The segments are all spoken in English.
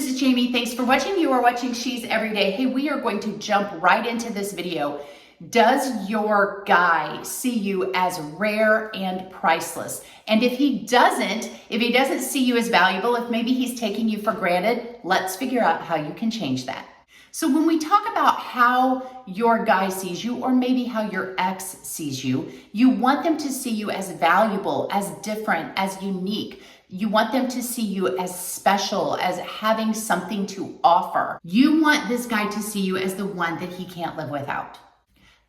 This is Jamie. Thanks for watching. You are watching She's Everyday. Hey, we are going to jump right into this video. Does your guy see you as rare and priceless? And if he doesn't see you as valuable, if maybe he's taking you for granted, let's figure out how you can change that. So when we talk about how your guy sees you, or maybe how your ex sees you, you want them to see you as valuable, as different, as unique. You want them to see you as special, as having something to offer. You want this guy to see you as the one that he can't live without.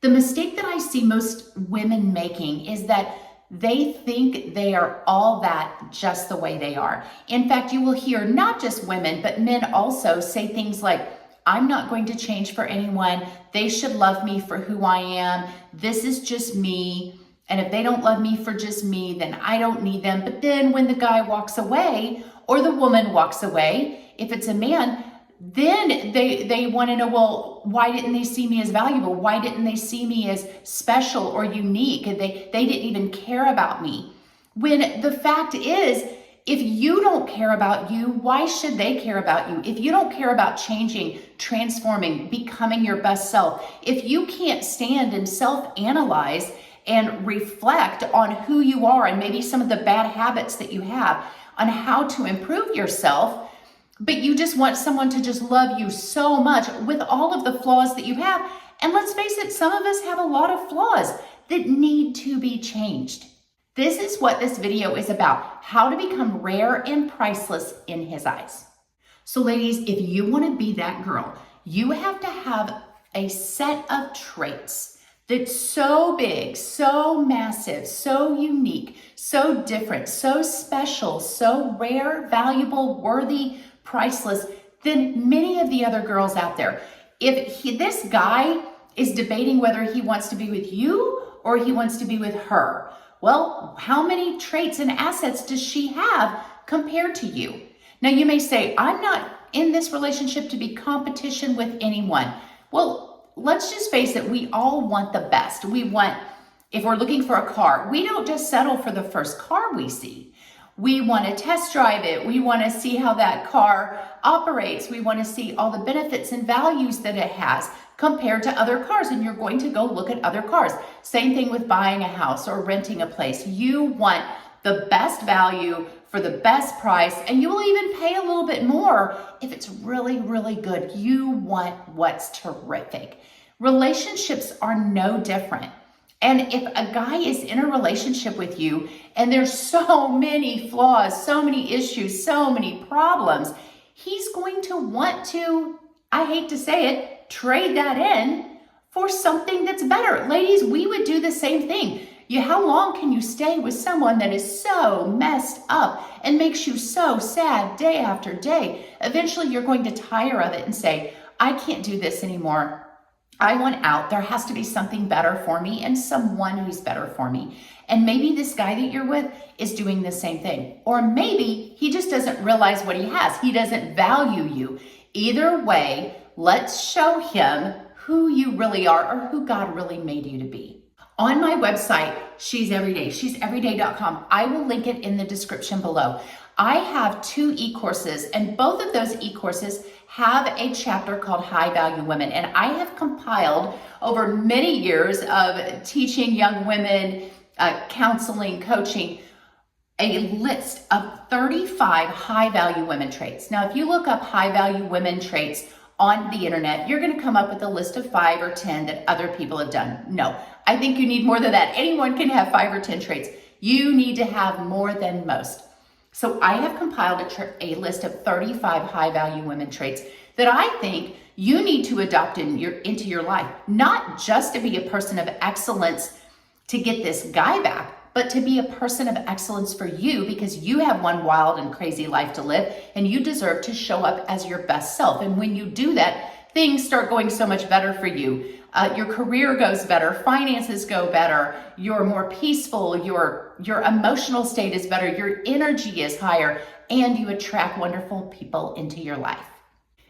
The mistake that I see most women making is that they think they are all that just the way they are. In fact, you will hear not just women, but men also say things like, I'm not going to change for anyone. They should love me for who I am. This is just me. And if they don't love me for just me, then I don't need them. But then when the guy walks away or the woman walks away, if it's a man, then they want to know, well, why didn't they see me as valuable? Why didn't they see me as special or unique? They didn't even care about me. When the fact is, if you don't care about you, why should they care about you? If you don't care about changing, transforming, becoming your best self, if you can't stand and self-analyze and reflect on who you are and maybe some of the bad habits that you have on how to improve yourself, but you just want someone to just love you so much with all of the flaws that you have. And let's face it, some of us have a lot of flaws that need to be changed. This is what this video is about, how to become rare and priceless in his eyes. So ladies, if you want to be that girl, you have to have a set of traits that's so big, so massive, so unique, so different, so special, so rare, valuable, worthy, priceless than many of the other girls out there. If this guy is debating whether he wants to be with you or he wants to be with her, well, how many traits and assets does she have compared to you? Now you may say, I'm not in this relationship to be competition with anyone. Well, let's just face it, we all want the best. We want, if we're looking for a car, we don't just settle for the first car we see. We want to test drive it. We want to see how that car operates. We want to see all the benefits and values that it has compared to other cars. And you're going to go look at other cars. Same thing with buying a house or renting a place. You want the best value for the best price, and you will even pay a little bit more if it's really, really good. You want what's terrific. Relationships are no different. And if a guy is in a relationship with you and there's so many flaws, so many issues, so many problems, he's going to want to, I hate to say it, trade that in for something that's better. Ladies, we would do the same thing. How long can you stay with someone that is so messed up and makes you so sad day after day? Eventually, you're going to tire of it and say, I can't do this anymore. I want out. There has to be something better for me and someone who's better for me. And maybe this guy that you're with is doing the same thing. Or maybe he just doesn't realize what he has. He doesn't value you. Either way, let's show him who you really are or who God really made you to be. On my website, She's Everyday, she'severyday.com, I will link it in the description below. I have 2 e-courses, and both of those e-courses have a chapter called High Value Women. And I have compiled over many years of teaching young women, counseling, coaching, a list of 35 high value women traits. Now, if you look up high value women traits on the internet, you're going to come up with a list of 5 or 10 that other people have done. No, I think you need more than that. Anyone can have 5 or 10 traits. You need to have more than most. So I have compiled a list of 35 high value women traits that I think you need to adopt into your life, not just to be a person of excellence to get this guy back, but to be a person of excellence for you, because you have one wild and crazy life to live and you deserve to show up as your best self. And when you do that, things start going so much better for you. Your career goes better, finances go better, you're more peaceful, your emotional state is better, your energy is higher, and you attract wonderful people into your life.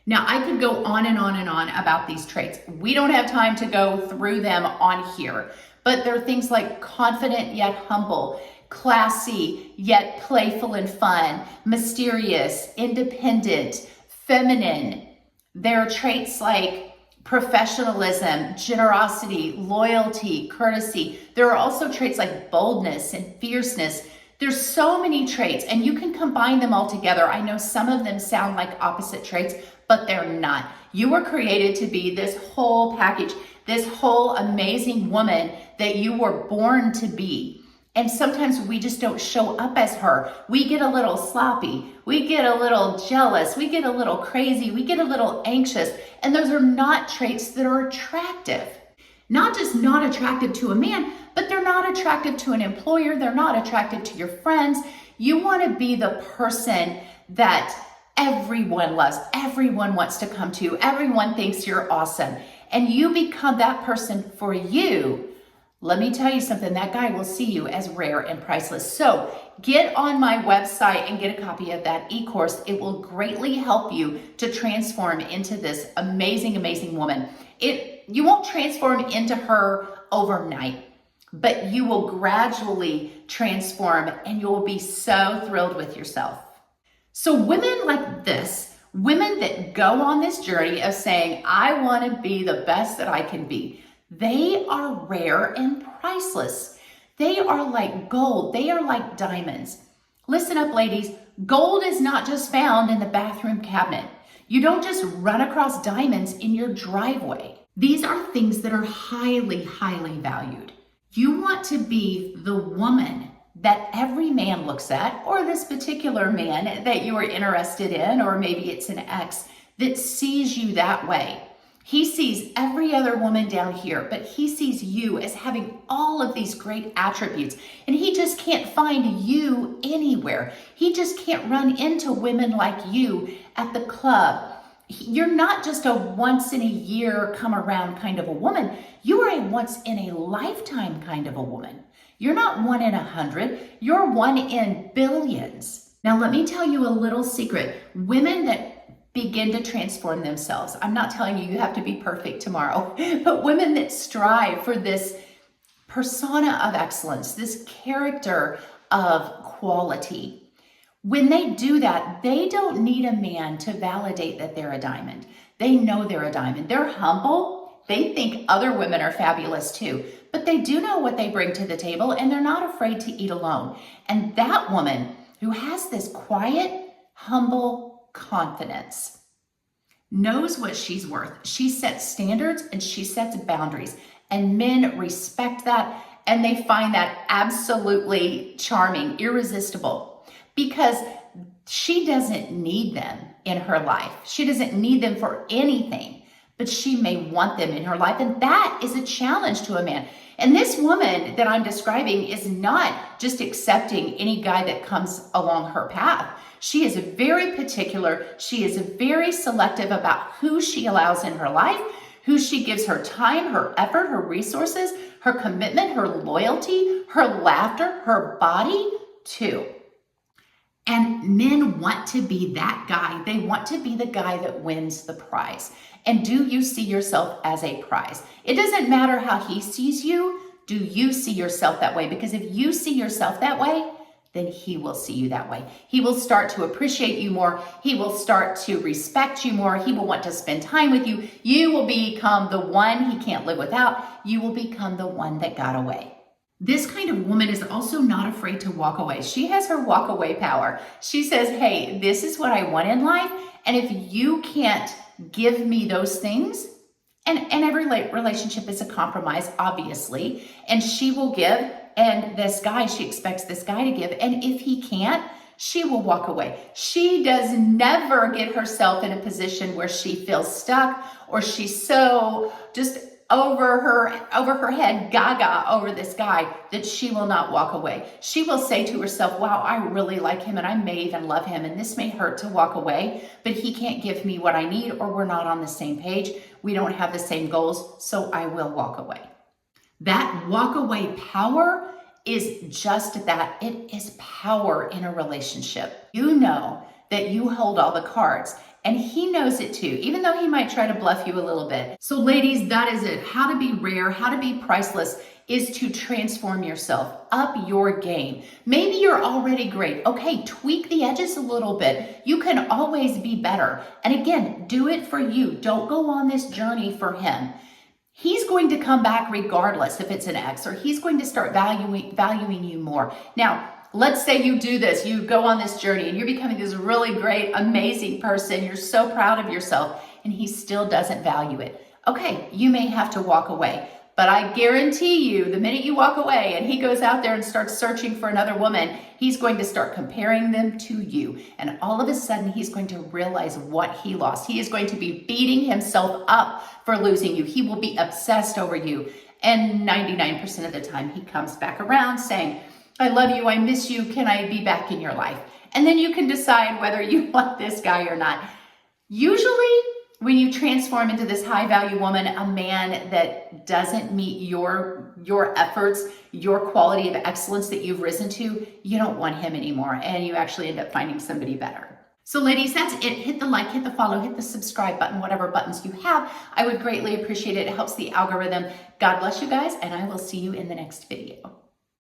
Now, I could go on and on and on about these traits. We don't have time to go through them on here, but there are things like confident yet humble, classy yet playful and fun, mysterious, independent, feminine. There are traits like professionalism, generosity, loyalty, courtesy. There are also traits like boldness and fierceness. There's so many traits, and you can combine them all together. I know some of them sound like opposite traits, but they're not. You were created to be this whole package, this whole amazing woman that you were born to be. And sometimes we just don't show up as her. We get a little sloppy. We get a little jealous. We get a little crazy. We get a little anxious. And those are not traits that are attractive. Not just not attractive to a man, but they're not attractive to an employer. They're not attractive to your friends. You want to be the person that everyone loves. Everyone wants to come to. Everyone thinks you're awesome. And you become that person for you. Let me tell you something, that guy will see you as rare and priceless. So get on my website and get a copy of that e-course. It will greatly help you to transform into this amazing, amazing woman. You won't transform into her overnight, but you will gradually transform and you will be so thrilled with yourself. So women like this, women that go on this journey of saying, I want to be the best that I can be, they are rare and priceless. They are like gold. They are like diamonds. Listen up, ladies. Gold is not just found in the bathroom cabinet. You don't just run across diamonds in your driveway. These are things that are highly, highly valued. You want to be the woman that every man looks at, or this particular man that you are interested in, or maybe it's an ex that sees you that way. He sees every other woman down here, but he sees you as having all of these great attributes, and he just can't find you anywhere. He just can't run into women like you at the club. You're not just a once in a year come around kind of a woman. You are a once in a lifetime kind of a woman. You're not 1 in 100, you're 1 in billions. Now let me tell you a little secret. Women that begin to transform themselves. I'm not telling you have to be perfect tomorrow, but women that strive for this persona of excellence, this character of quality. When they do that, they don't need a man to validate that they're a diamond. They know they're a diamond. They're humble. They think other women are fabulous too, but they do know what they bring to the table and they're not afraid to eat alone. And that woman who has this quiet, humble confidence knows what she's worth. She sets standards and she sets boundaries, and men respect that and they find that absolutely charming, irresistible, because she doesn't need them in her life. She doesn't need them for anything, but she may want them in her life, and that is a challenge to a man. And this woman that I'm describing is not just accepting any guy that comes along her path. She is very particular. She is very selective about who she allows in her life, who she gives her time, her effort, her resources, her commitment, her loyalty, her laughter, her body to. And men want to be that guy. They want to be the guy that wins the prize. And do you see yourself as a prize? It doesn't matter how he sees you. Do you see yourself that way? Because if you see yourself that way, then he will see you that way. He will start to appreciate you more. He will start to respect you more. He will want to spend time with you. You will become the one he can't live without. You will become the one that got away. This kind of woman is also not afraid to walk away. She has her walk away power. She says, hey, this is what I want in life. And if you can't give me those things, and every relationship is a compromise, obviously, and she will give, and this guy, she expects this guy to give, and if he can't, she will walk away. She does never get herself in a position where she feels stuck or she's so just over her head, gaga over this guy, that she will not walk away. She will say to herself, wow, I really like him and I may even love him, and this may hurt to walk away, but he can't give me what I need, or we're not on the same page. We don't have the same goals, so I will walk away. That walk away power is just that. It is power in a relationship. You know that you hold all the cards, and he knows it too, even though he might try to bluff you a little bit. So ladies, that is it. How to be rare, how to be priceless is to transform yourself, up your game. Maybe you're already great. Okay, tweak the edges a little bit. You can always be better. And again, do it for you. Don't go on this journey for him. He's going to come back regardless if it's an ex, or he's going to start valuing you more. Now, let's say you do this, you go on this journey and you're becoming this really great, amazing person. You're so proud of yourself and he still doesn't value it. Okay, you may have to walk away. But I guarantee you, the minute you walk away and he goes out there and starts searching for another woman, he's going to start comparing them to you. And all of a sudden, he's going to realize what he lost. He is going to be beating himself up for losing you. He will be obsessed over you. And 99% of the time, he comes back around saying, I love you, I miss you, can I be back in your life? And then you can decide whether you want this guy or not. Usually, when you transform into this high value woman, a man that doesn't meet your efforts, your quality of excellence that you've risen to, you don't want him anymore, and you actually end up finding somebody better. So ladies, that's it. Hit the like, hit the follow, hit the subscribe button, whatever buttons you have. I would greatly appreciate it. It helps the algorithm. God bless you guys, and I will see you in the next video.